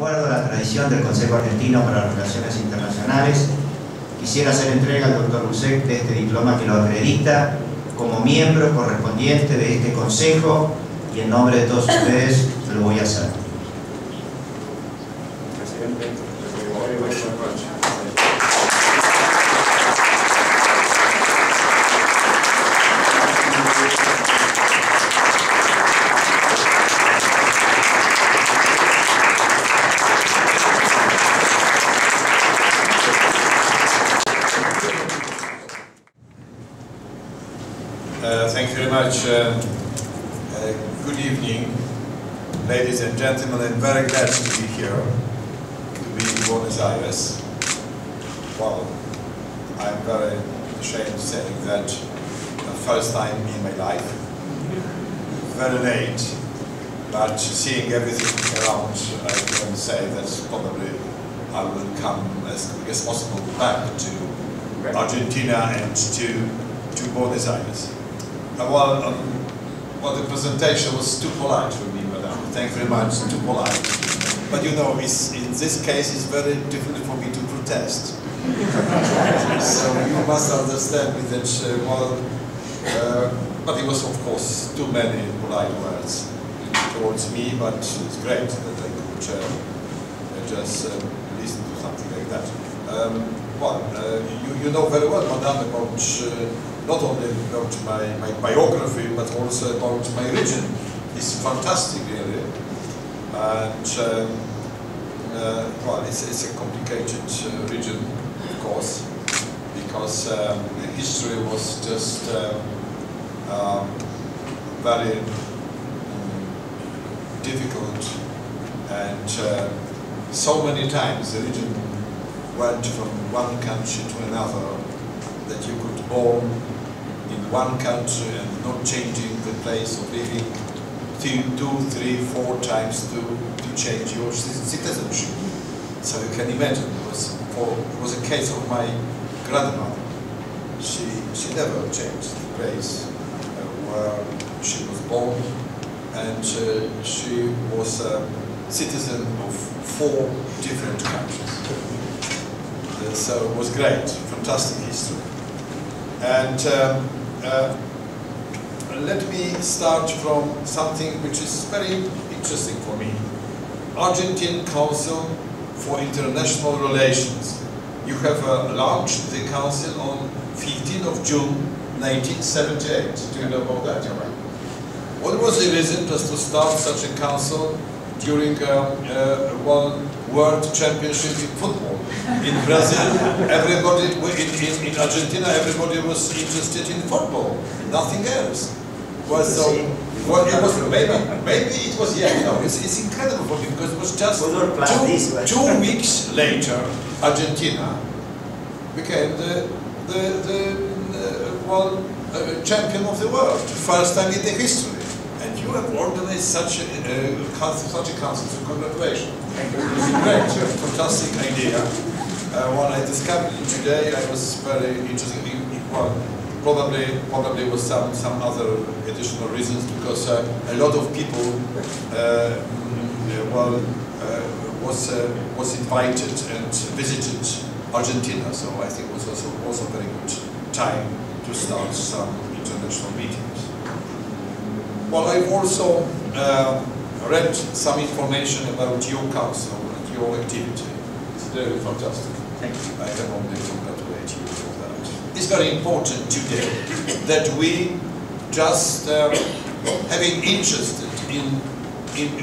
acuerdo a la tradición del Consejo Argentino para las Relaciones Internacionales, quisiera hacer entrega al doctor Buzek de este diploma que lo acredita como miembro correspondiente de este Consejo, y en nombre de todos ustedes lo voy a hacer. Presidente, thank you very much. Good evening, ladies and gentlemen. I'm very glad to be here, to be in Buenos Aires. Well, I'm very ashamed saying that the first time in my life, very late, but seeing everything around, I can say that probably I will come as quick as possible back to Argentina and to Buenos Aires. Well, the presentation was too polite for me, madam. Thank you very much, too polite. But you know, in this case, it's very difficult for me to protest. So you must understand me that, but it was, of course, too many polite words towards me, but it's great that I could just listen to something like that. You know very well, madam, about not only about my biography, but also about my region. It's fantastic, really. And, well, it's a complicated region, of course, because the history was just very difficult, and so many times the region went from one country to another, that you could born in one country and not changing the place of living 2, 3, 4 times to change your citizenship. So you can imagine, it was a case of my grandmother. She never changed the place where she was born, and she was a citizen of 4 different countries. So it was great, fantastic history. And let me start from something which is very interesting for me. Argentine Council for International Relations. You have launched the council on 15th of June 1978. Do you know about that? What was the reason just to start such a council during one World Championship in football? In Brazil, everybody, in Argentina, everybody was interested in football, nothing else. Well, so, well, it was, maybe it was, yeah, you know, it's incredible for me, because it was just 2 weeks later, Argentina became the champion of the world, first time in the history. And you have organized such a council, so congratulations. Great, fantastic idea. When I discovered it today, I was very interested. Well, probably was some other additional reasons, because a lot of people was invited and visited Argentina. So I think it was also a very good time to start some international meetings. Well, I've also read some information about your council and your activity. It's very fantastic. Thank you. I can only congratulate you for that. It's very important today that we just having interested in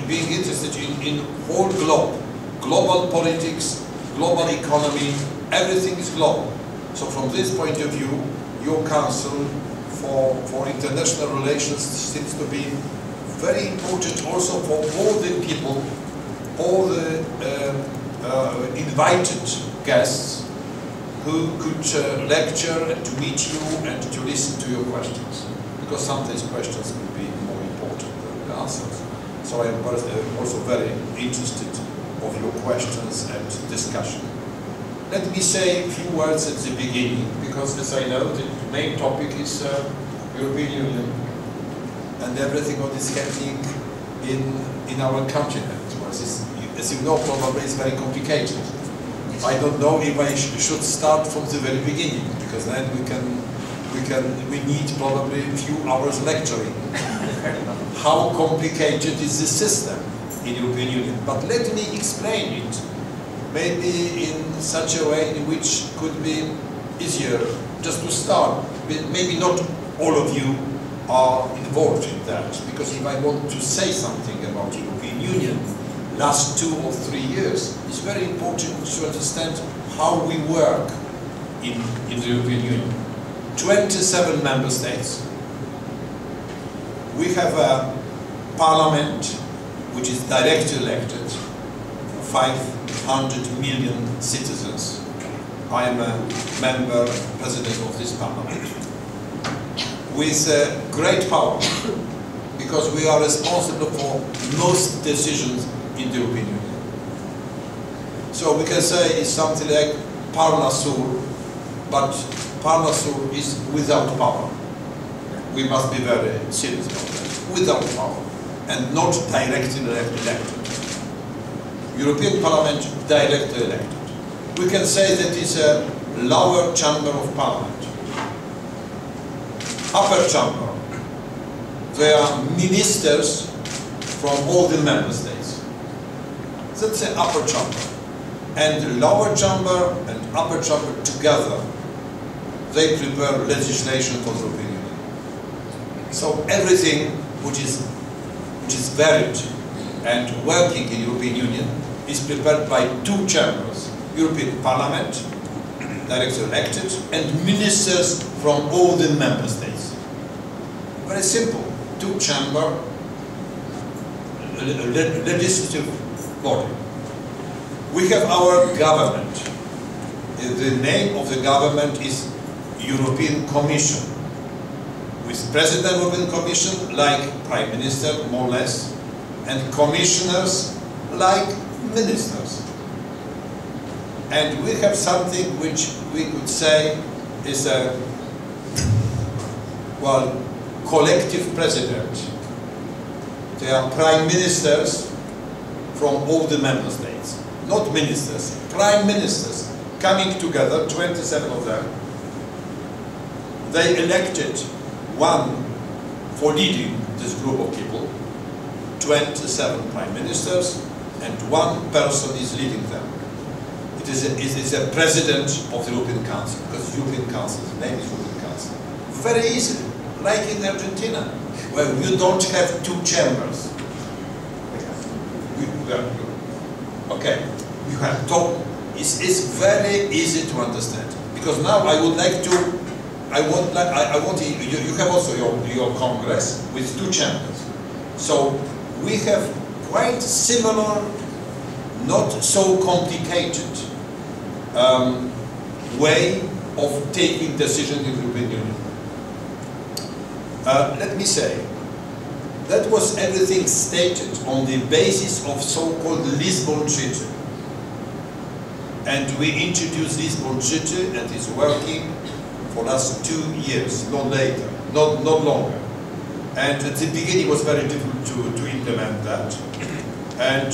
being interested in whole global politics, global economy, everything is global. So from this point of view, your council for international relations seems to be very important also for all the people, all the invited guests who could lecture and to meet you and to listen to your questions, because sometimes questions will be more important than the answers. So I am also very interested of your questions and discussion. Let me say a few words at the beginning, because as I know, the main topic is European Union and everything what is happening in our continent. Well, as you know, probably is very complicated. I don't know if I should start from the very beginning, because then we need probably a few hours lecturing. How complicated is the system in European Union? But let me explain it, maybe in such a way in which could be easier just to start. Maybe not all of you are involved in that, because if I want to say something about European Union, last 2 or 3 years, it's very important to understand how we work in the European Union. 27 member states. We have a parliament which is directly elected, 500 million citizens. I am a member, president of this parliament, with great power, because we are responsible for most decisions in the European Union. So we can say it's something like parla sur, but parla sur is without power. We must be very serious about that. Without power, and not directly elected. European Parliament directly elected. We can say that it's a lower chamber of parliament. Upper chamber, there are ministers from all the member states. That's the upper chamber. And the lower chamber and upper chamber together, they prepare legislation for the European Union. So everything which is valid and working in the European Union is prepared by 2 chambers, European Parliament, directly elected, and ministers from all the member states. Very simple, 2-chamber legislative body. We have our government. The name of the government is European Commission, with President of the Commission like Prime Minister, more or less, and commissioners like ministers. And we have something which we could say is a, well, collective president. They are prime ministers from all the member states. Not ministers, prime ministers coming together, 27 of them. They elected one for leading this group of people, 27 prime ministers, and 1 person is leading them. It is a president of the European Council, because the European Council, the name is European Council. Very easily, like in Argentina, where you don't have 2 chambers. Okay, you have top. It's very easy to understand, because now I would like to. I want you have also your Congress with 2 chambers. So we have quite similar, not so complicated way of taking decisions in the European Union. Let me say, that was everything stated on the basis of so-called Lisbon Treaty. And we introduced Lisbon Treaty, and it's working for last 2 years, not later, not longer. And at the beginning it was very difficult to implement that. And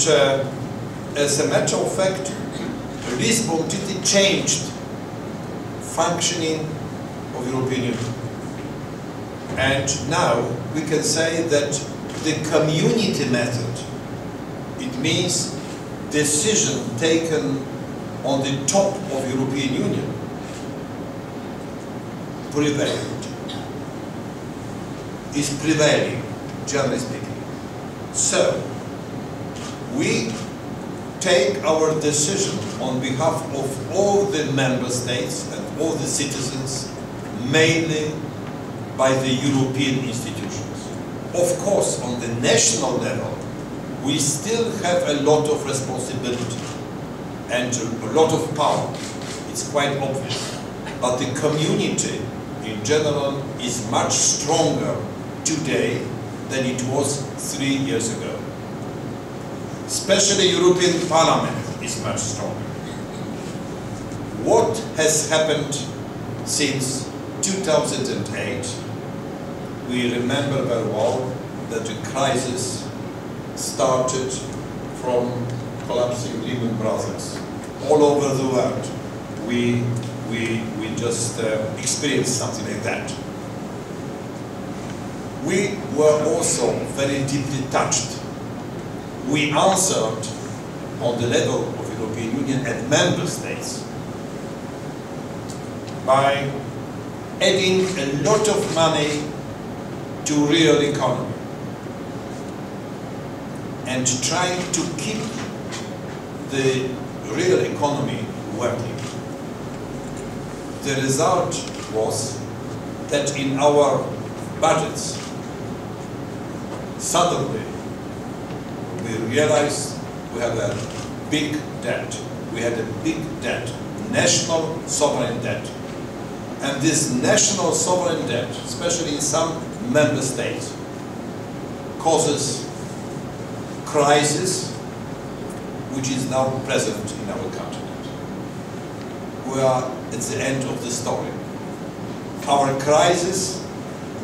as a matter of fact, Lisbon Treaty changed functioning of the European Union. And now we can say that the community method, it means decision taken on the top of the European Union, prevailed, is prevailing, generally speaking. So, we take our decision on behalf of all the member states and all the citizens, mainly by the European institutions. Of course, on the national level, we still have a lot of responsibility and a lot of power. It's quite obvious. But the community in general is much stronger today than it was 3 years ago. Especially European Parliament is much stronger. What has happened since 2008? We remember very well that the crisis started from collapsing Lehman Brothers. All over the world, we just experienced something like that. We were also very deeply touched. We answered on the level of the European Union and member states by adding a lot of money to real economy and trying to keep the real economy working. The result was that in our budgets, suddenly we realized we have a big debt. We had a big debt, national sovereign debt. And this national sovereign debt, especially in some member states, causes crisis which is now present in our continent. We are at the end of the story. Our crisis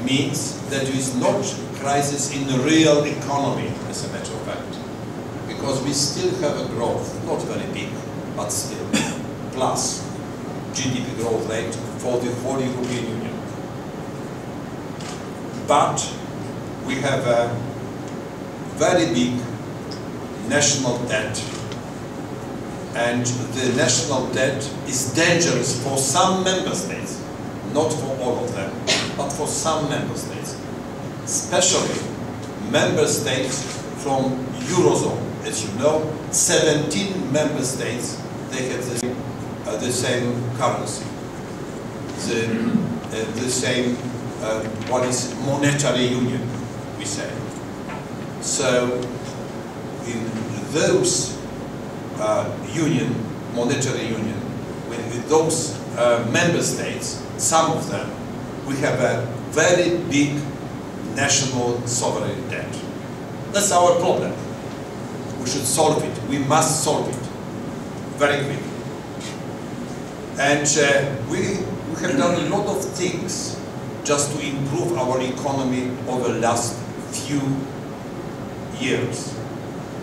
means that there is not crisis in the real economy, as a matter of fact, because we still have a growth, not very big, but still, plus GDP growth rate for the whole European Union. But we have a very big national debt, and the national debt is dangerous for some member states, not for all of them, but for some member states, especially member states from Eurozone. As you know, 17 member states, they have the same currency, the same, what is monetary union, we say. So in those monetary union, with those member states, some of them, we have a very big national sovereign debt. That's our problem. We should solve it. We must solve it very quickly. And we have done a lot of things just to improve our economy over the last few years.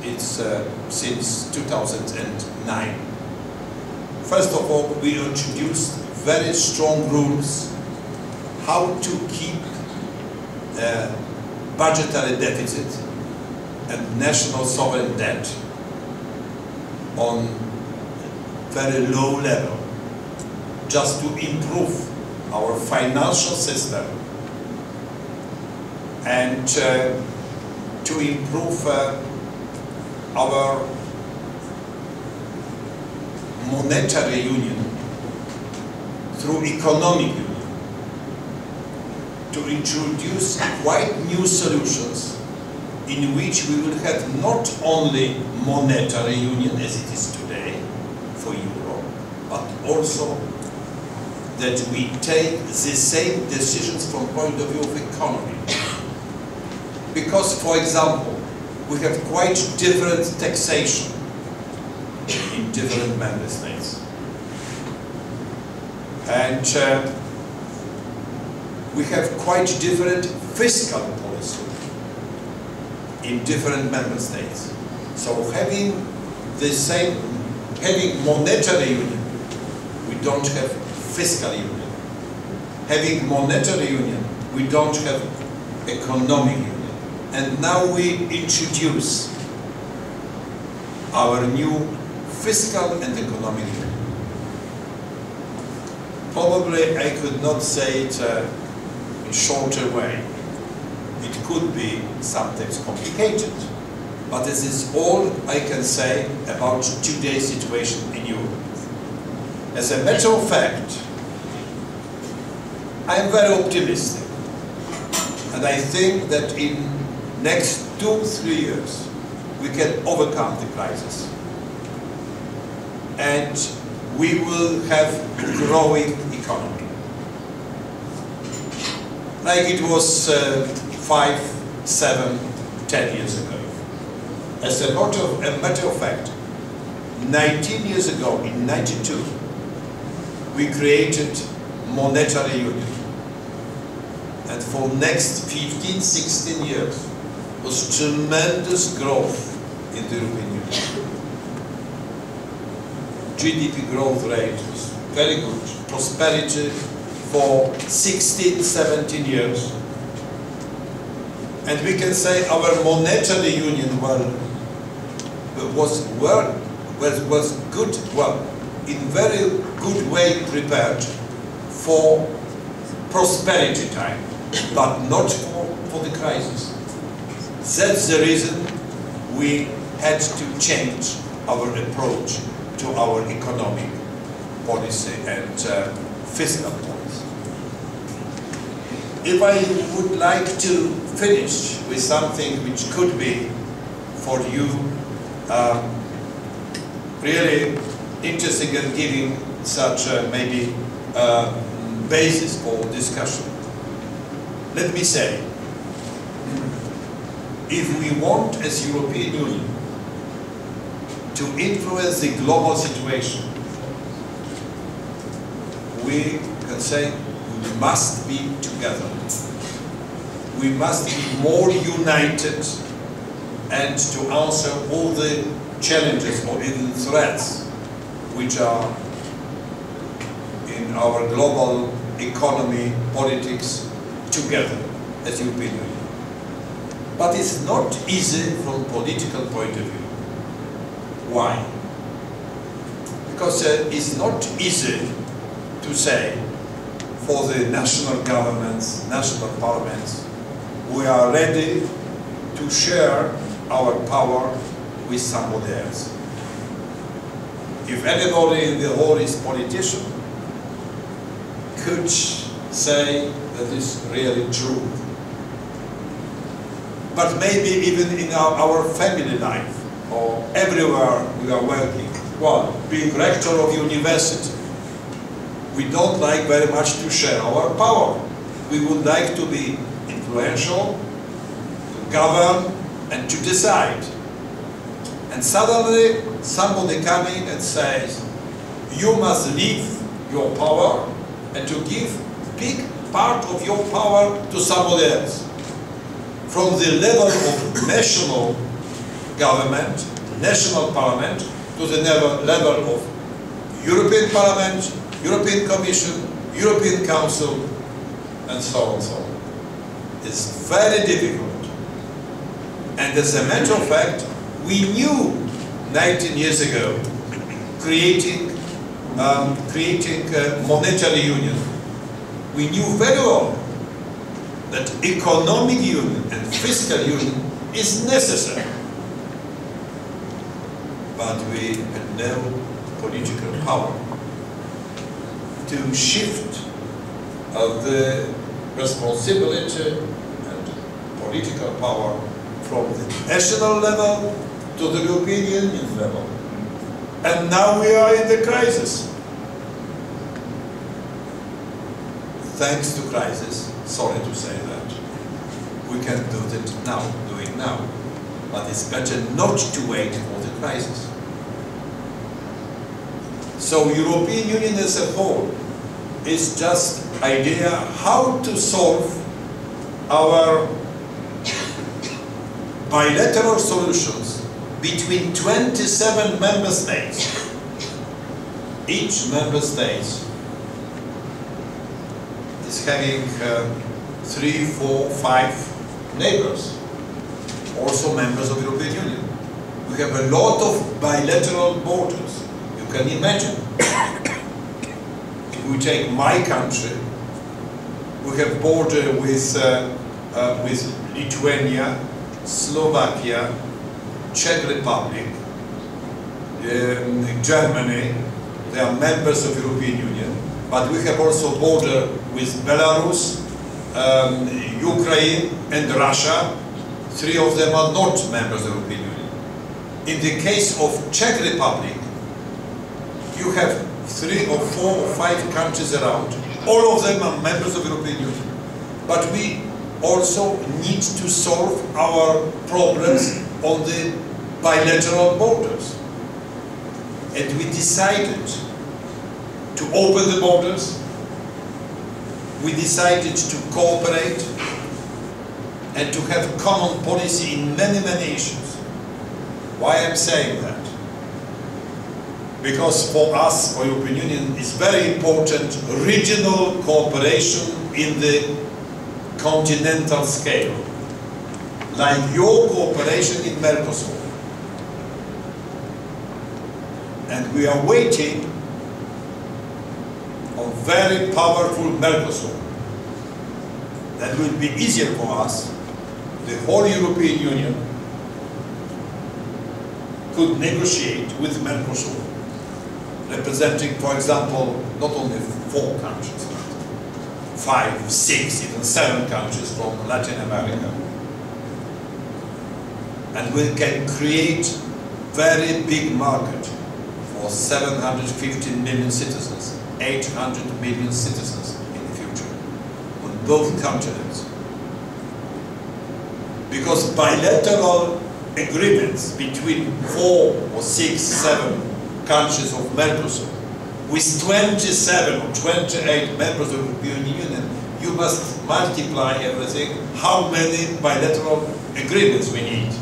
It's since 2009. First of all, we introduced very strong rules how to keep budgetary deficit and national sovereign debt on very low level, just to improve our financial system and to improve our monetary union through economic union, to introduce quite new solutions in which we will have not only monetary union as it is today for Europe, but also that we take the same decisions from point of view of economy. Because, for example, we have quite different taxation in different member states. And we have quite different fiscal policy in different member states. So having monetary union, we don't have fiscal union. Having monetary union, we don't have economic union. And now we introduce our new fiscal and economic union. Probably I could not say it in shorter way. It could be sometimes complicated, but this is all I can say about today's situation in Europe. As a matter of fact, I am very optimistic, and I think that in next 2-3 years we can overcome the crisis, and we will have a growing economy. Like it was 5, 7, 10 years ago. As a matter of fact, 19 years ago, in 92, we created monetary union. And for next 15, 16 years was tremendous growth in the European Union. GDP growth rate was very good, prosperity for 16, 17 years. And we can say our monetary union was good, in very good way prepared for prosperity time, but not for the crisis. That's the reason we had to change our approach to our economic policy and fiscal policy. If I would like to finish with something which could be for you really interesting and giving such maybe basis for discussion. Let me say, if we want as European Union to influence the global situation, we can say we must be together. We must be more united and to answer all the challenges or even threats which are in our global economy, politics, together as European Union. But it's not easy from political point of view. Why? Because it's not easy to say for the national governments, national parliaments, we are ready to share our power with somebody else. If anybody in the hall is politician, could say that is really true. But maybe even in our family life, or everywhere we are working, well, being rector of university, we don't like very much to share our power. We would like to be influential, to govern, and to decide. And suddenly somebody coming and says, you must leave your power and to give big part of your power to somebody else. From the level of national government, national parliament, to the level of European Parliament, European Commission, European Council, and so on and so on. It's very difficult. And as a matter of fact, we knew 19 years ago creating a monetary union. We knew very well that economic union and fiscal union is necessary. But we had no political power to shift the responsibility and political power from the national level to the European Union level. And now we are in the crisis. Thanks to crisis, sorry to say that, we can do it now. But it's better not to wait for the crisis. So European Union as a whole is just idea how to solve our bilateral solutions between 27 member states. Each member state is having 3, 4, 5 neighbors, also members of the European Union. We have a lot of bilateral borders. You can imagine. If we take my country, we have border with Lithuania, Slovakia, Czech Republic, Germany. They are members of the European Union, but we have also border with Belarus, Ukraine, and Russia. 3 of them are not members of the European Union. In the case of Czech Republic, you have 3 or 4 or 5 countries around. All of them are members of the European Union. But we also need to solve our problems on the bilateral borders. And we decided to open the borders. We decided to cooperate and to have common policy in many, many issues. Why I'm saying that? because for us, for European Union, it's very important regional cooperation in the continental scale, like your cooperation in Mercosur. And we are waiting on very powerful Mercosur. That will be easier for us. The whole European Union could negotiate with Mercosur, representing, for example, not only 4 countries, but 5, 6, even 7 countries from Latin America. And we can create very big market for 750 million citizens, 800 million citizens in the future, on both continents. Because bilateral agreements between 4 or 6, 7 countries of Mercosur, with 27 or 28 members of the European Union, you must multiply everything, how many bilateral agreements we need.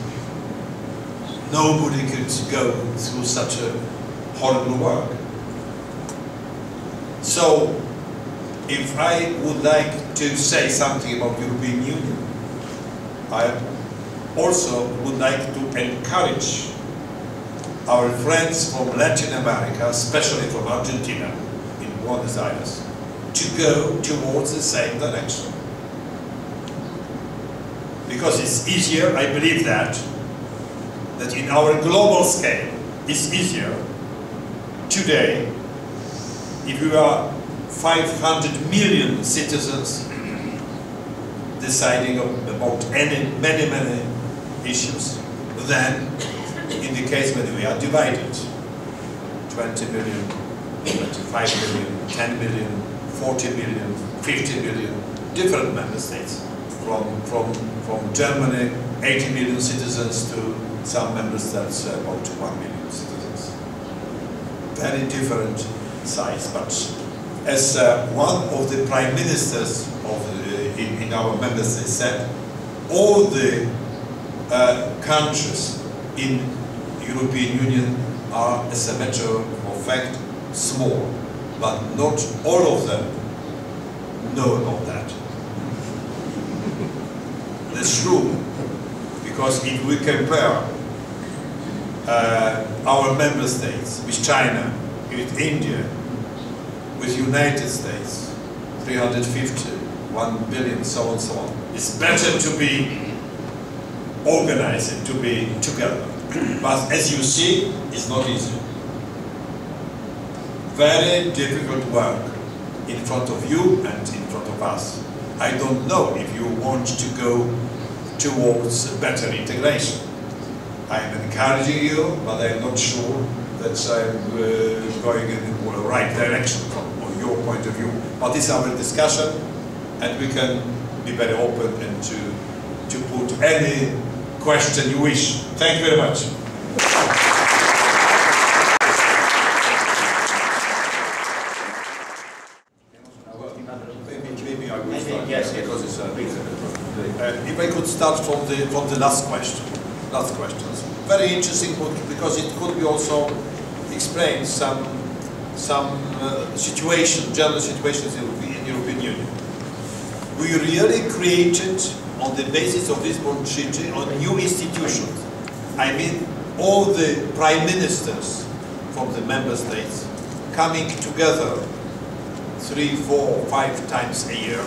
Nobody could go through such a horrible work. So, if I would like to say something about the European Union, I also would like to encourage our friends from Latin America, especially from Argentina, in Buenos Aires, to go towards the same direction. Because it's easier, I believe that in our global scale, it's easier today if we are 500 million citizens deciding about many issues than in the case when we are divided. 20 million, 25 million, 10 million, 40 million, 50 million, different member states. From Germany, 80 million citizens to some member states about 1 million citizens. Very different size, but as one of the prime ministers in our member states said, all the countries in European Union are, as a matter of fact, small, but not all of them know about that. That's true, because if we compare our member states with China, with India, with United States, 350, 1 billion, so on, so on. It's better to be organized and to be together. But as you see, it's not easy. Very difficult work in front of you and in front of us. I don't know if you want to go towards better integration. I'm encouraging you, but I'm not sure that I'm going in the right direction from your point of view. But this is our discussion, and we can be very open and to put any question you wish. Thank you very much. Maybe I will start, yes, because it's if I could start from the last question. Last questions. Very interesting because it could be also explain some situation, general situations in the European Union. We really created, on the basis of this Lisbon Treaty, a new institutions. I mean, all the prime ministers from the member states coming together 3, 4, 5 times a year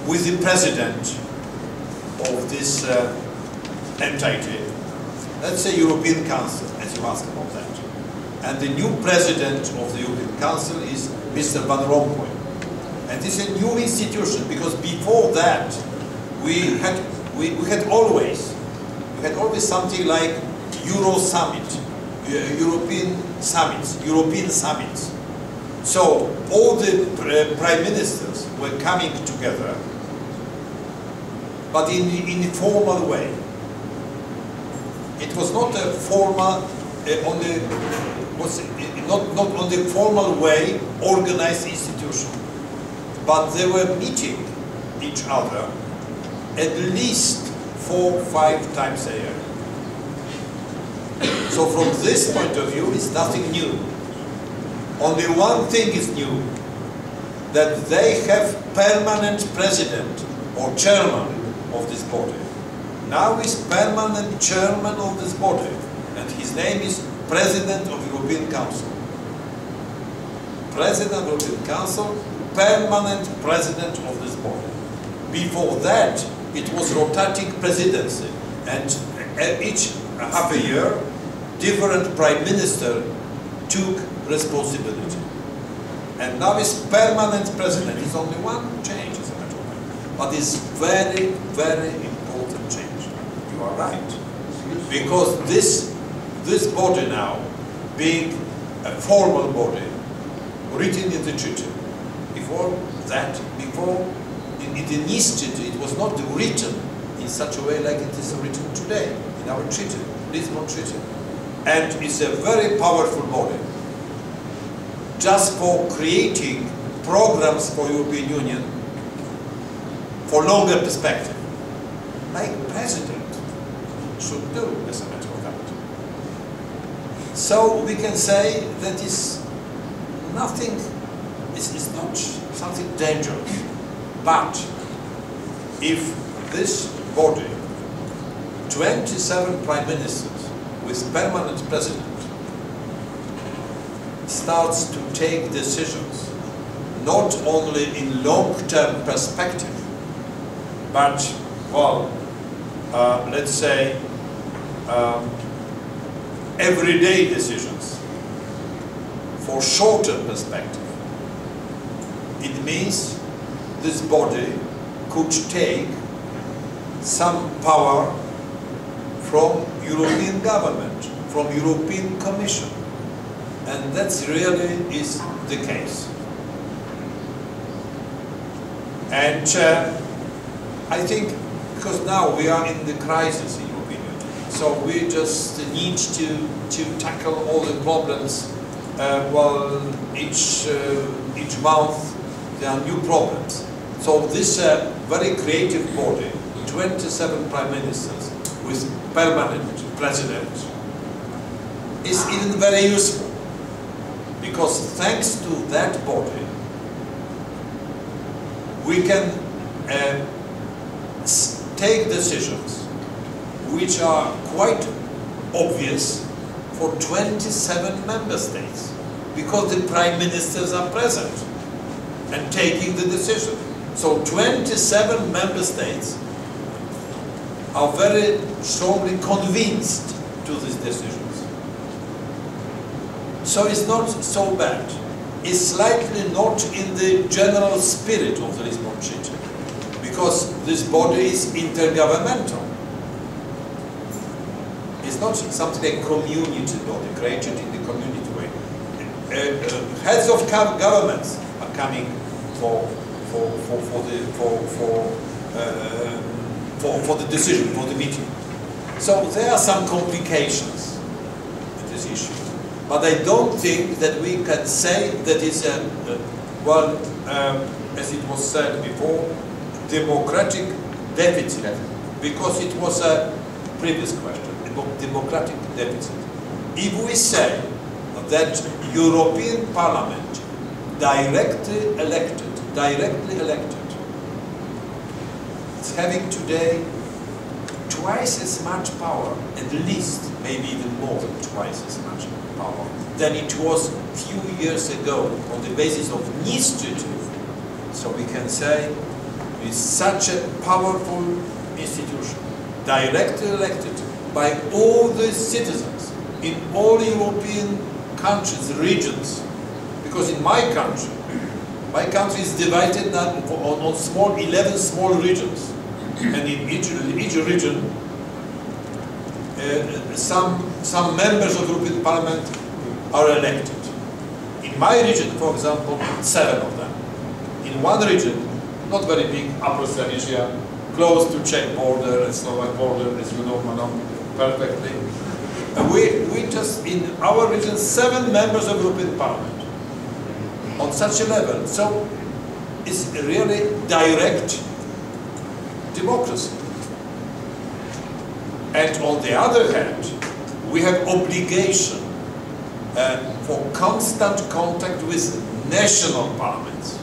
with the president of this entity, let's say European Council, as you asked about that. And the new president of the European Council is Mr. Van Rompuy. And this is a new institution because before that we had always something like Euro Summit, European summits. So all the prime ministers were coming together, but in a formal way. It was not a formal, not on the formal way organized institution, but they were meeting each other at least 4, 5 times a year. So from this point of view, it's nothing new. Only one thing is new, that they have permanent president or chairman of this body. Now is permanent chairman of this body, and his name is President of European Council. President of European Council, permanent president of this body. Before that, it was rotating presidency, and each half a year, different prime minister took responsibility. And now is permanent president. It's only one change, as a matter of fact, but it's very, very important change. You are right, because this body now, being a formal body, written in the treaty. Before in the Nice treaty, it was not written in such a way like it is written today in our treaty, Lisbon Treaty. And it's a very powerful body, just for creating programs for European Union for longer perspective, like president should do, as a matter of fact. So we can say that is nothing, it's not something dangerous. But if this body, 27 prime ministers with permanent president, starts to take decisions not only in long-term perspective, but, well, let's say, everyday decisions for shorter perspective, it means this body could take some power from European government, from European Commission, and that's really is the case. And I think because now we are in the crisis in European Union, so we just need to tackle all the problems. Well, each month there are new problems. So this very creative body, 27 prime ministers with permanent president, is even very useful, because thanks to that body we can take decisions which are quite obvious for 27 member states, because the prime ministers are present and taking the decision. So 27 member states are very strongly convinced to these decisions. So it's not so bad. It's slightly not in the general spirit of the Lisbon Treaty, because this body is intergovernmental. It's not something like community body, created in the community way. Heads of governments are coming for the decision, for the meeting. So there are some complications in this issue. But I don't think that we can say that it's well, as it was said before, democratic deficit, because it was a previous question, democratic deficit. If we say that European Parliament directly elected, it's having today twice as much power, at least, maybe even more than twice as much power, than it was a few years ago on the basis of Nice Treaty. So we can say it's such a powerful institution, directly elected by all the citizens in all European countries, regions. Because in my country is divided on 11 small regions, and in each region some members of the European Parliament are elected. In my region, for example, 7 of them. In one region, not very big, Upper Silesia, close to Czech border and Slovak border, as you know, perfectly. We just, in our region, 7 members of the European Parliament on such a level. So it's really direct democracy. And on the other hand, we have obligation for constant contact with national parliaments,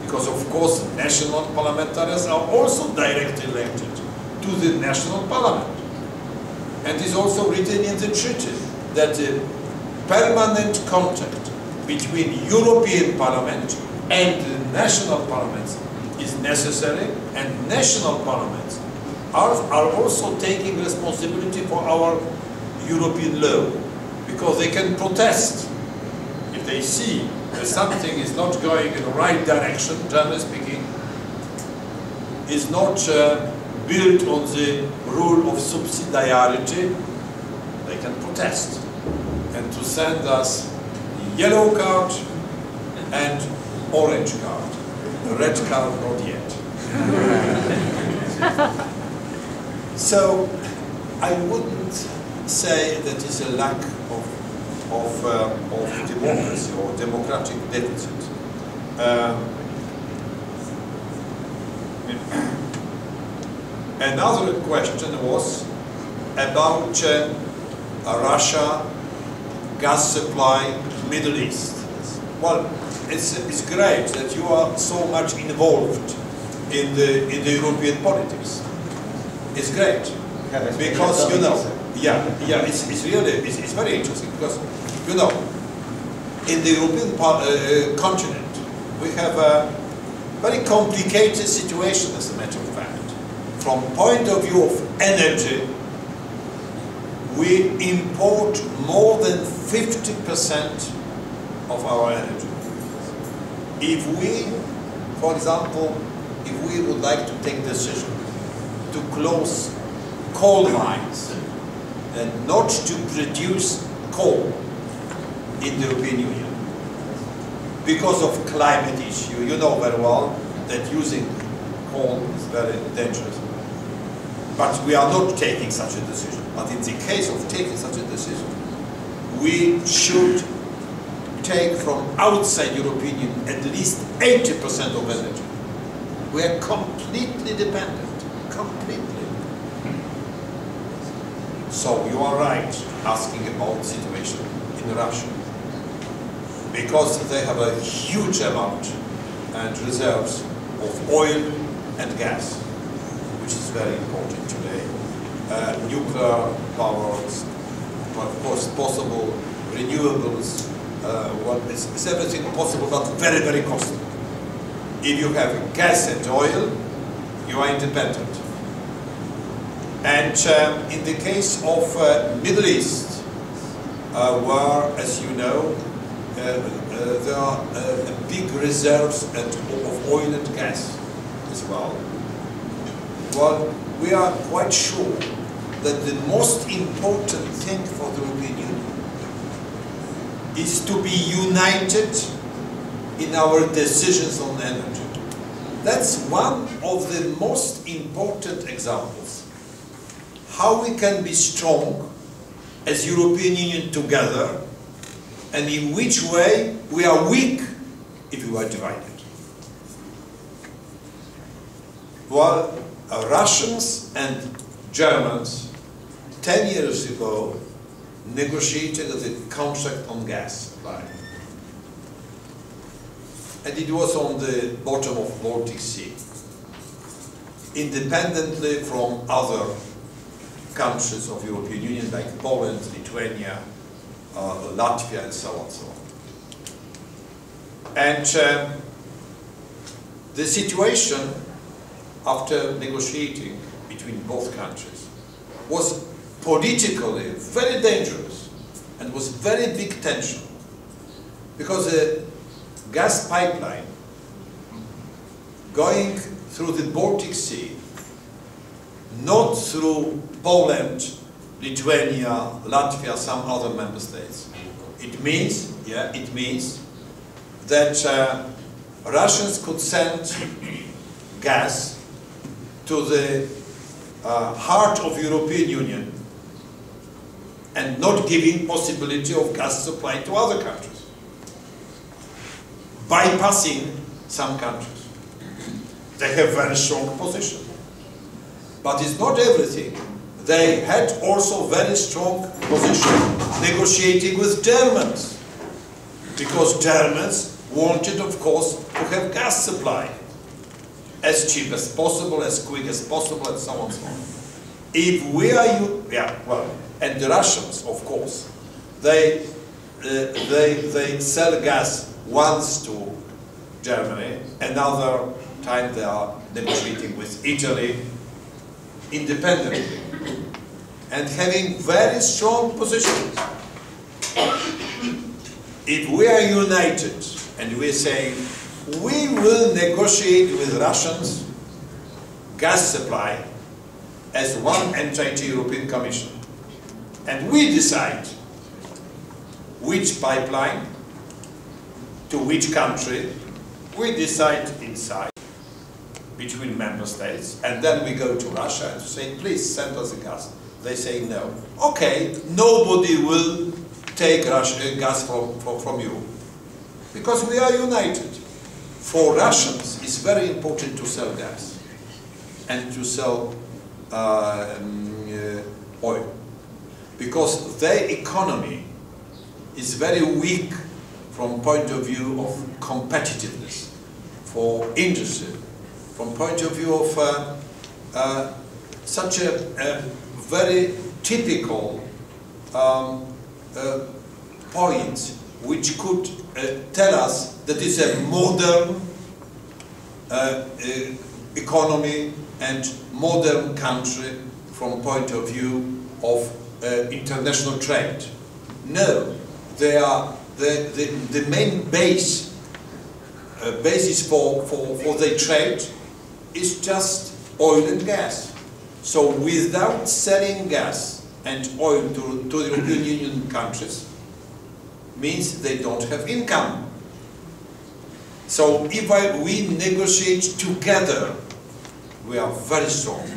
because of course national parliamentarians are also directly elected to the national parliament. And it is also written in the treaty that permanent contact between European Parliament and the national parliaments is necessary, and national parliaments are also taking responsibility for our European law, because they can protest if they see that something is not going in the right direction, generally speaking, is not built on the rule of subsidiarity. They can protest and to send us yellow card and orange card. The red card not yet. So I wouldn't say that is a lack of democracy or democratic deficit. Another question was about Russia, gas supply, Middle East. Well, it's great that you are so much involved in the European politics. It's great because you know, it's really it's very interesting because you know, in the European continent we have a very complicated situation, as a matter of fact. From point of view of energy, we import more than 50% of our energy. If we, for example, if we would like to take decision to close coal mines and not to produce coal in the European Union because of climate issue, you know very well that using coal is very dangerous. But we are not taking such a decision. But in the case of taking such a decision, we should take from outside European Union at least 80% of energy. We are completely dependent, completely. So you are right asking about the situation in Russia, because they have a huge amount and reserves of oil and gas, which is very important today. Nuclear powers, of course, possible renewables. Well, it's everything possible, but very, very costly. If you have gas and oil, you are independent. And in the case of Middle East, where, as you know, there are big reserves of oil and gas as well. Well, we are quite sure that the most important thing for the European Union is to be united in our decisions on energy. That's one of the most important examples. How we can be strong as European Union together, and in which way we are weak if we are divided. Well, Russians and Germans 10 years ago negotiated the contract on gas supply. And it was on the bottom of Baltic Sea, independently from other countries of European Union like Poland, Lithuania, Latvia, and so on and so on. And the situation after negotiating between both countries was politically very dangerous and was very big tension, because the gas pipeline going through the Baltic Sea, not through Poland, Lithuania, Latvia, some other member states. It means that Russians could send gas to the heart of European Union and not giving possibility of gas supply to other countries, bypassing some countries. They have very strong position. But it's not everything they had also very strong position negotiating with Germans, because Germans wanted, of course, to have gas supply as cheap as possible, as quick as possible, and so on and so on. If we are, and the Russians, of course, they sell gas once to Germany, another time they are negotiating with Italy independently, and having very strong positions. If we are united and we say we will negotiate with Russians gas supply as one entity European Commission, and we decide which pipeline to which country, we decide inside between member states, and then we go to Russia and say, please send us the gas. They say no. Okay, nobody will take gas from you, because we are united. For Russians, it's very important to sell gas and to sell oil, because their economy is very weak from point of view of competitiveness for industry, from point of view of such a very typical point which could tell us that it's a modern economy and modern country from point of view of international trade. No, they are the main basis for their trade is just oil and gas. So without selling gas and oil to the European Union countries means they don't have income. So if we negotiate together, we are very strong.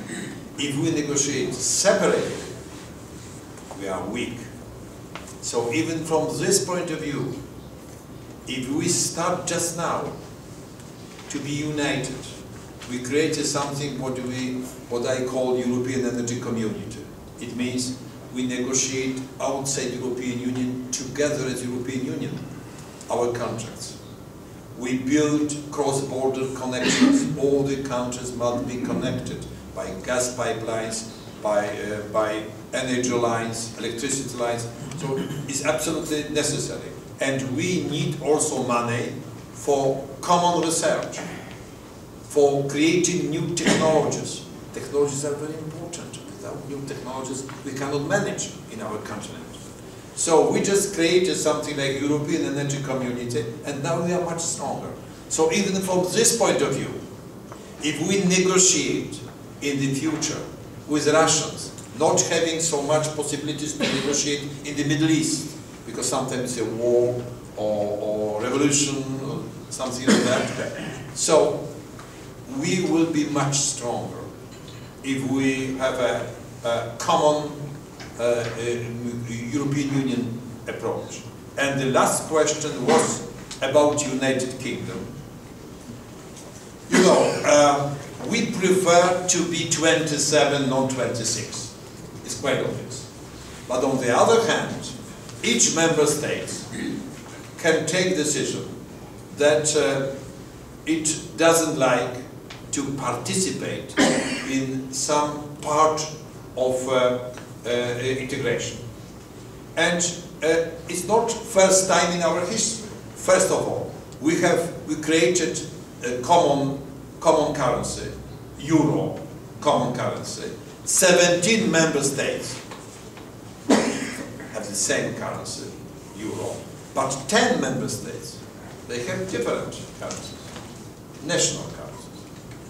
If we negotiate separately, we are weak. So even from this point of view, if we start just now to be united, we created something what I call European Energy Community. It means we negotiate outside European Union together as European Union, our contracts. We build cross-border connections. All the countries must be connected by gas pipelines, by energy lines, electricity lines. So it's absolutely necessary. And we need also money for common research, for creating new technologies. Technologies are very important. Without new technologies, we cannot manage in our continent. So we just created something like European Energy Community, and now we are much stronger. So even from this point of view, if we negotiate in the future with Russians, not having so much possibilities to negotiate in the Middle East, because sometimes a war or revolution or something like that. So we will be much stronger if we have a common European Union approach. And the last question was about United Kingdom. You know, we prefer to be 27, not 26. It's quite obvious. But on the other hand, each member state can take decision that it doesn't like to participate in some part of integration. And it's not first time in our history. First of all, we created a common currency, euro, common currency. 17 member states have the same currency, euro, but 10 member states, they have different currencies, national currencies.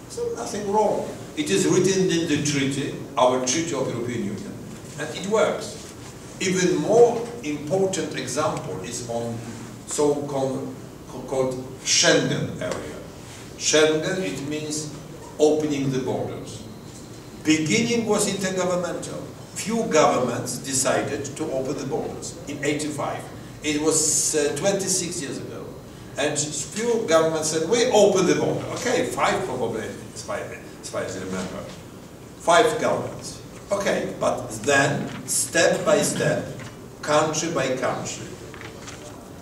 So nothing wrong. It is written in the treaty, our Treaty of European Union, and it works. Even more important example is on so-called Schengen area. Schengen, it means opening the borders. Beginning was intergovernmental. Few governments decided to open the borders in '85. It was 26 years ago. And few governments said, we open the border. Okay, 5 probably, as far as I remember. 5 governments. Okay, but then, step by step, country by country,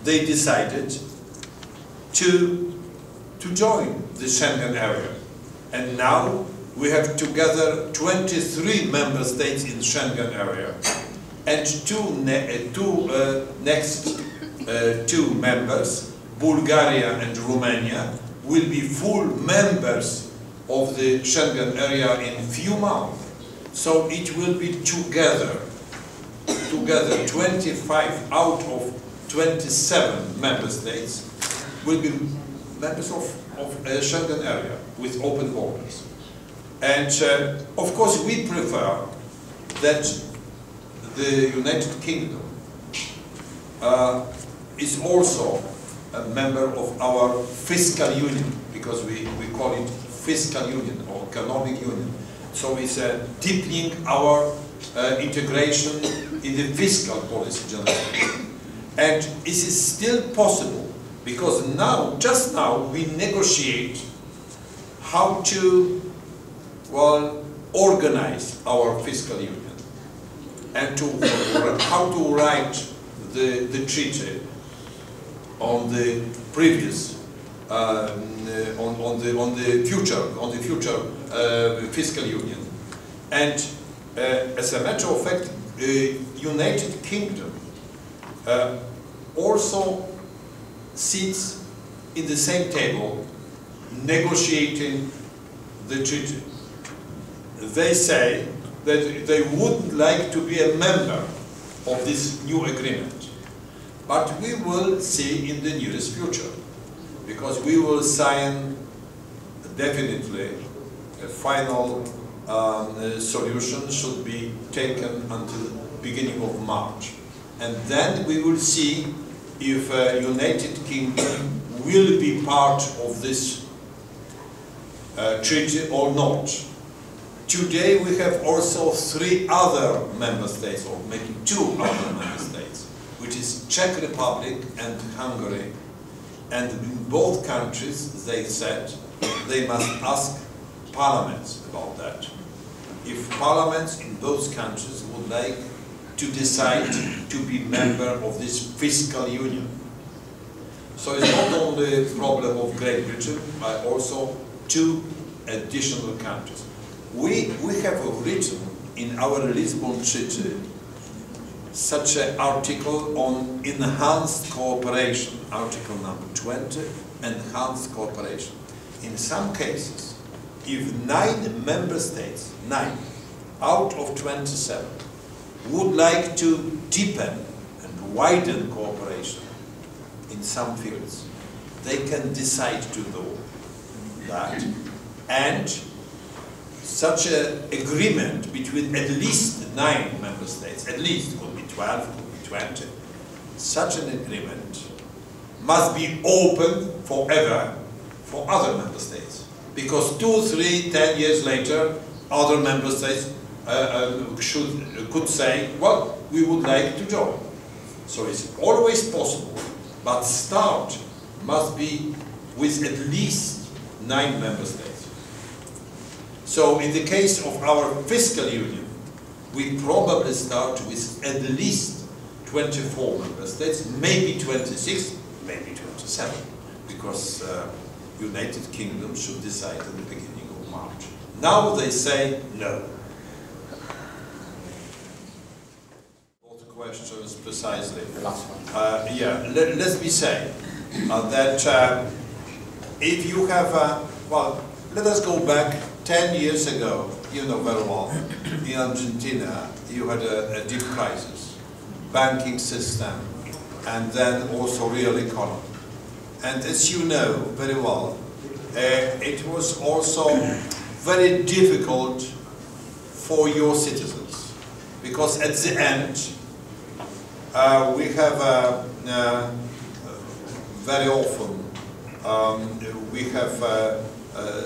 they decided to join the Schengen area. And now we have together 23 member states in Schengen area, and next two members, Bulgaria and Romania, will be full members of the Schengen area in few months. So it will be together 25 out of 27 member states will be members of Schengen area with open borders. And of course we prefer that the United Kingdom is also a member of our fiscal union, because we call it fiscal union or economic union. So it's deepening our integration in the fiscal policy generally. And this is still possible, because now, just now, we negotiate how to, well, organize our fiscal union and how to write the treaty on the previous, on the future fiscal union. And as a matter of fact, the United Kingdom also sits in the same table negotiating the treaty. They say that they would like to be a member of this new agreement, but we will see in the nearest future, because we will sign definitely a final solution should be taken until beginning of March, and then we will see if United Kingdom will be part of this treaty or not. Today we have also 3 other member states, or maybe 2 other member states, which is Czech Republic and Hungary. And in both countries they said they must ask parliaments about that. If parliaments in those countries would like to decide to be member of this fiscal union. So it's not only a problem of Great Britain, but also 2 additional countries. We have written in our Lisbon Treaty such an article on enhanced cooperation, article number 20, enhanced cooperation. In some cases, if 9 member states, 9 out of 27, would like to deepen and widen cooperation in some fields, they can decide to do that, and such an agreement between at least 9 member states, at least, could be 12, could be 20, such an agreement must be open forever for other member states. Because 2, 3, 10 years later, other member states could say, well, we would like to join. So it's always possible, but start must be with at least 9 member states. So in the case of our fiscal union, we probably start with at least 24 member states, maybe 26, maybe 27, because United Kingdom should decide at the beginning of March. Now they say no. Both questions precisely. The last one. Yeah, let me say that if you have, well, let us go back 10 years ago, you know very well, in Argentina, you had a deep crisis, banking system, and then also real economy. And as you know very well, it was also very difficult for your citizens, because at the end, we have very often, we have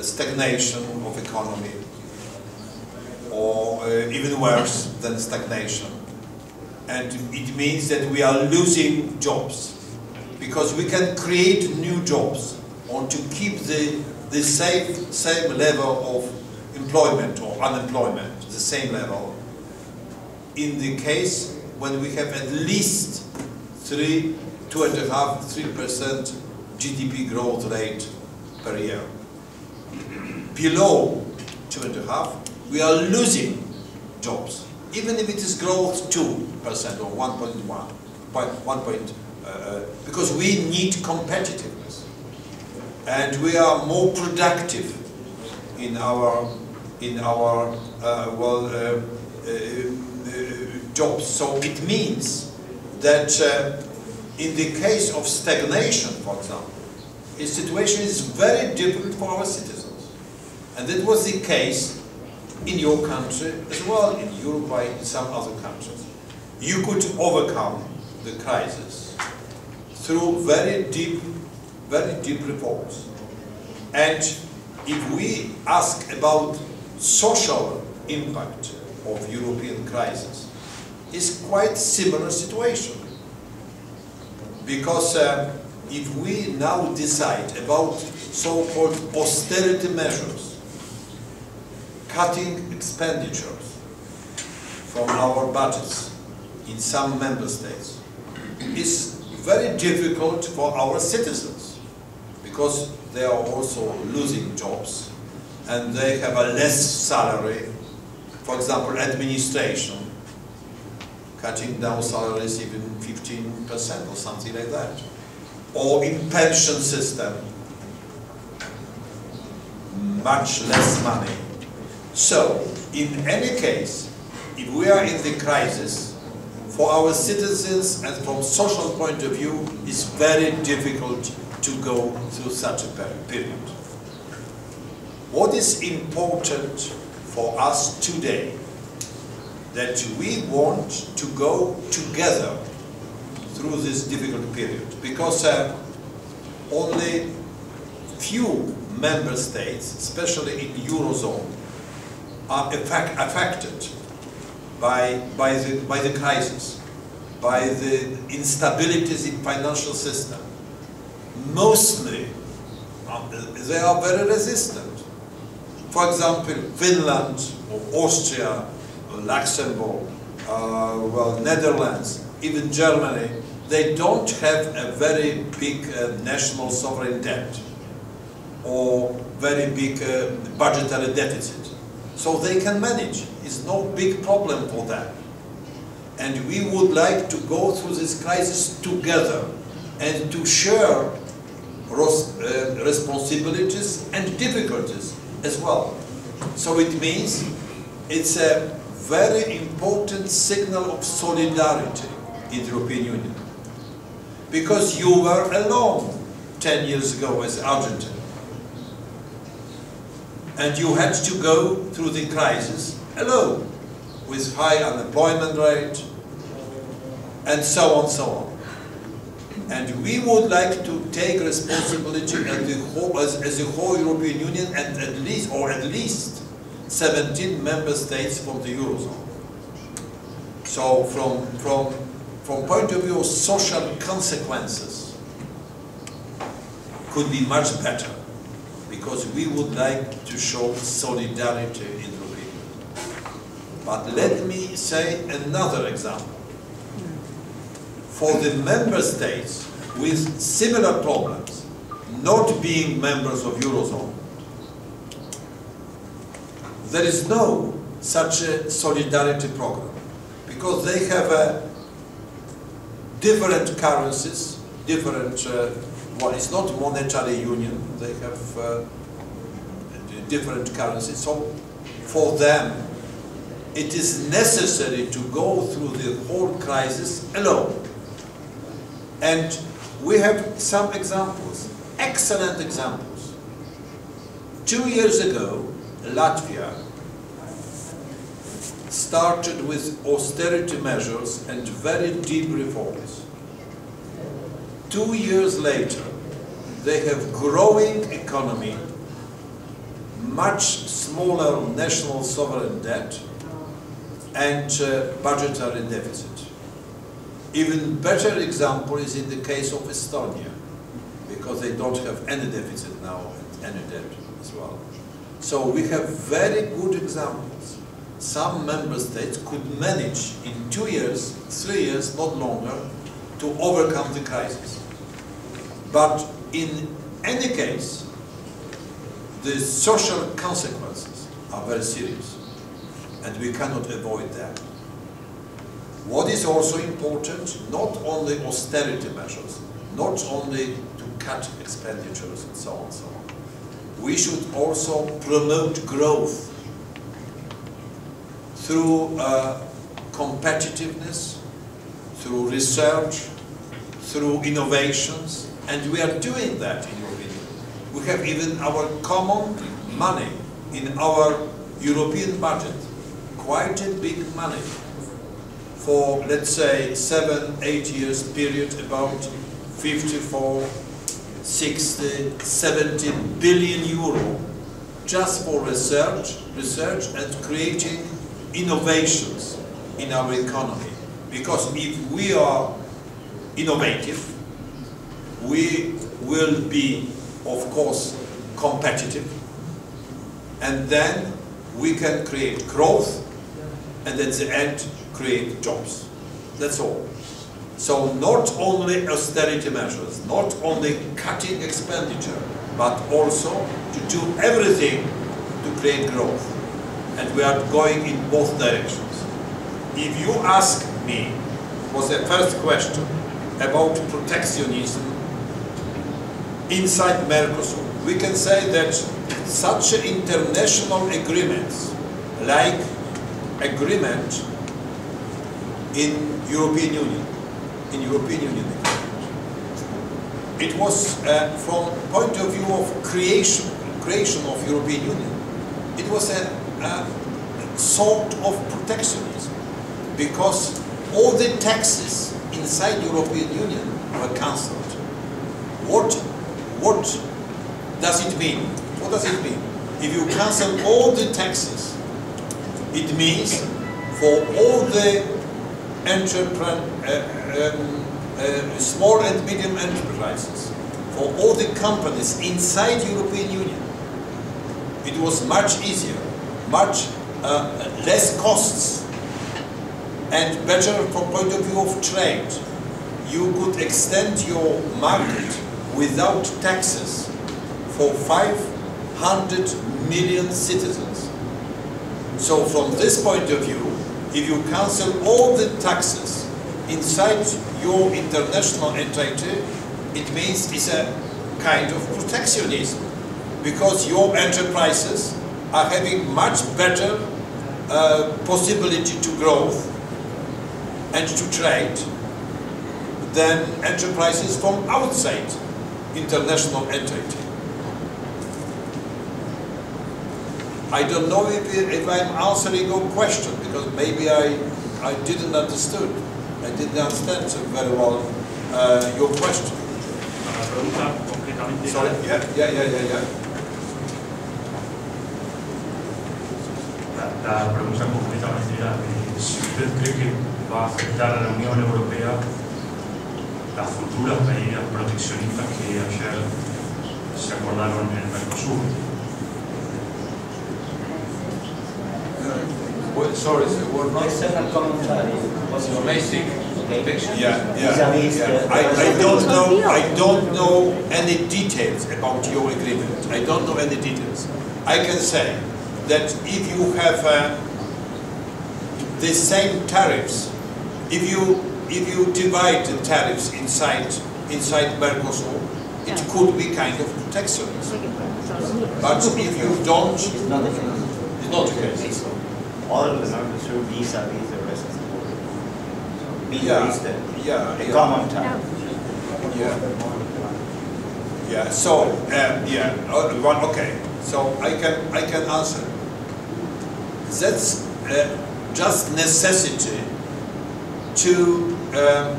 stagnation of economy, or even worse than stagnation. And it means that we are losing jobs, because we can create new jobs or to keep the same level of employment or unemployment, the same level. in the case when we have at least 2.5–3% GDP growth rate per year. Below 2.5, we are losing jobs, even if it is growth 2% or 1.1, because we need competitiveness, and we are more productive in our jobs. So it means that in the case of stagnation, for example, the situation is very different for our citizens, and that was the case in your country as well, in Uruguay, in some other countries. You could overcome the crisis through very deep reforms. And if we ask about social impact of European crisis, it's quite similar situation. Because if we now decide about so-called austerity measures, cutting expenditures from our budgets in some member states, is very difficult for our citizens, because they are also losing jobs and they have a less salary. For example, administration, cutting down salaries even 15% or something like that. Or in pension system, much less money. So, in any case, if we are in the crisis, for our citizens and from social point of view, it's very difficult to go through such a period. What is important for us today, that we want to go together through this difficult period, because only few member states, especially in Eurozone, are affected by the crisis, by the instabilities in financial system. Mostly, they are very resistant. For example, Finland, or Austria, or Luxembourg, Netherlands, even Germany, they don't have a very big national sovereign debt or very big budgetary deficit. So they can manage. It's no big problem for them. And we would like to go through this crisis together and to share responsibilities and difficulties as well. So it means it's a very important signal of solidarity in the European Union. Because you were alone 10 years ago as Argentina. And you had to go through the crisis alone, with high unemployment rate, and so on, so on. And we would like to take responsibility as the whole European Union, and at least 17 member states from the Eurozone. So from point of view of social consequences, could be much better, because we would like to show solidarity in the European Union. But let me say another example. For the member states with similar problems, not being members of Eurozone, there is no such a solidarity program, because they have different currencies, different, well, it's not monetary union, they have different currencies. So for them, it is necessary to go through the whole crisis alone. And we have some examples, excellent examples. 2 years ago, Latvia started with austerity measures and very deep reforms. 2 years later, they have growing economy, much smaller national sovereign debt, and budgetary deficit. Even better example is in the case of Estonia, because they don't have any deficit now and any debt as well. So we have very good examples. some member states could manage in 2 years, 3 years, not longer, to overcome the crisis. But in any case, the social consequences are very serious, and we cannot avoid that. What is also important, not only austerity measures, not only to cut expenditures and so on and so on. We should also promote growth through competitiveness, through research, through innovations, and we are doing that in European Union. We have even our common money in our European budget, quite a big money for, let's say, 7-8 years period, about 54, 60, 70 billion euro just for research and creating innovations in our economy. Because if we are innovative, we will be, of course, competitive, and then we can create growth and at the end create jobs. That's all. So not only austerity measures, not only cutting expenditure, but also to do everything to create growth. And we are going in both directions. If you ask me, was the first question about protectionism inside Mercosur, we can say that such international agreements, like agreement in European Union, it was from point of view of creation of European Union, it was a sort of protectionism, because all the taxes inside European Union were cancelled. What does it mean? What does it mean? If you cancel all the taxes, it means for all the small and medium enterprises, for all the companies inside European Union, it was much easier, much less costs, and better from point of view of trade. You could extend your market without taxes for 500 million citizens. So from this point of view, if you cancel all the taxes inside your international entity, it means it's a kind of protectionism, because your enterprises are having much better possibility to growth and to trade than enterprises from outside international entity. I don't know if I'm answering your question, because maybe I didn't understood. I didn't understand very well your question. Sorry? Yeah. La pregunta concretamente era si usted cree que va a afectar a la Unión Europea las futuras medidas proteccionistas que ayer se acordaron en el Mercosur. Sorry, we're not. Was your basic protection? I don't know any details about your agreement. I don't know any details. I can say that if you have the same tariffs, if you divide the tariffs inside Mercosur, it could be kind of protectionism. But if you don't, It's not the case. it's not the case. All of the Mercosur vis-a-vis the rest of the world. So visa is the common term. Yeah. So okay. So I can answer. That's just necessity to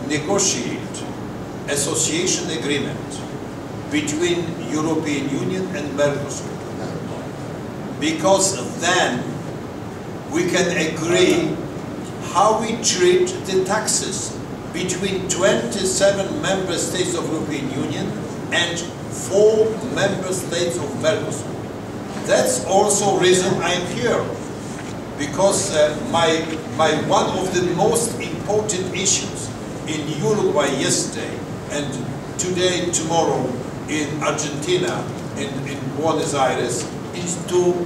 negotiate association agreement between European Union and Mercosur, because then we can agree how we treat the taxes between 27 member states of European Union and 4 member states of Mercosur. That's also reason I'm here, because one of the most important issues in Uruguay yesterday and today, tomorrow in Argentina, in Buenos Aires, is to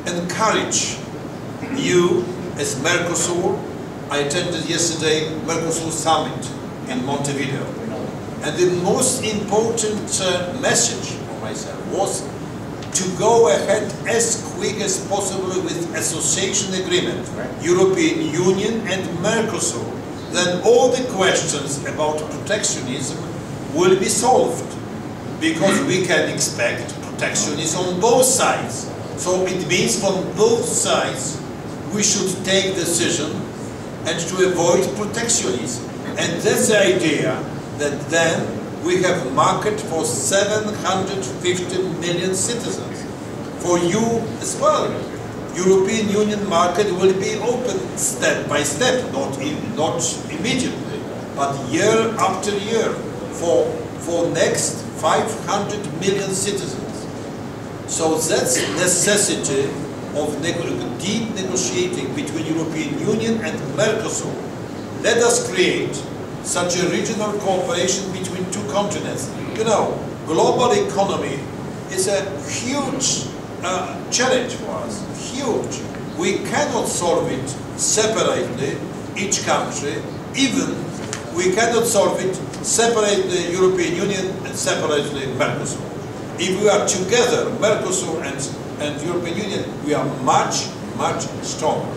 encourage you as Mercosur. I attended yesterday Mercosur summit in Montevideo, and the most important message for myself was to go ahead as quick as possible with association agreement, European Union and Mercosur. Then all the questions about protectionism will be solved, because we can expect protectionism on both sides. So it means from both sides we should take decision and to avoid protectionism. And that's the idea, that then we have a market for 750 million citizens. For you as well. European Union market will be open step by step, not immediately, but year after year for next 500 million citizens. So that's necessity of deep negotiating between European Union and Mercosur. Let us create such a regional cooperation between two continents. You know, global economy is a huge challenge for us, huge. We cannot solve it separately, each country, even we cannot solve it separately European Union and separately Mercosur. If we are together, Mercosur and European Union, we are much, much stronger.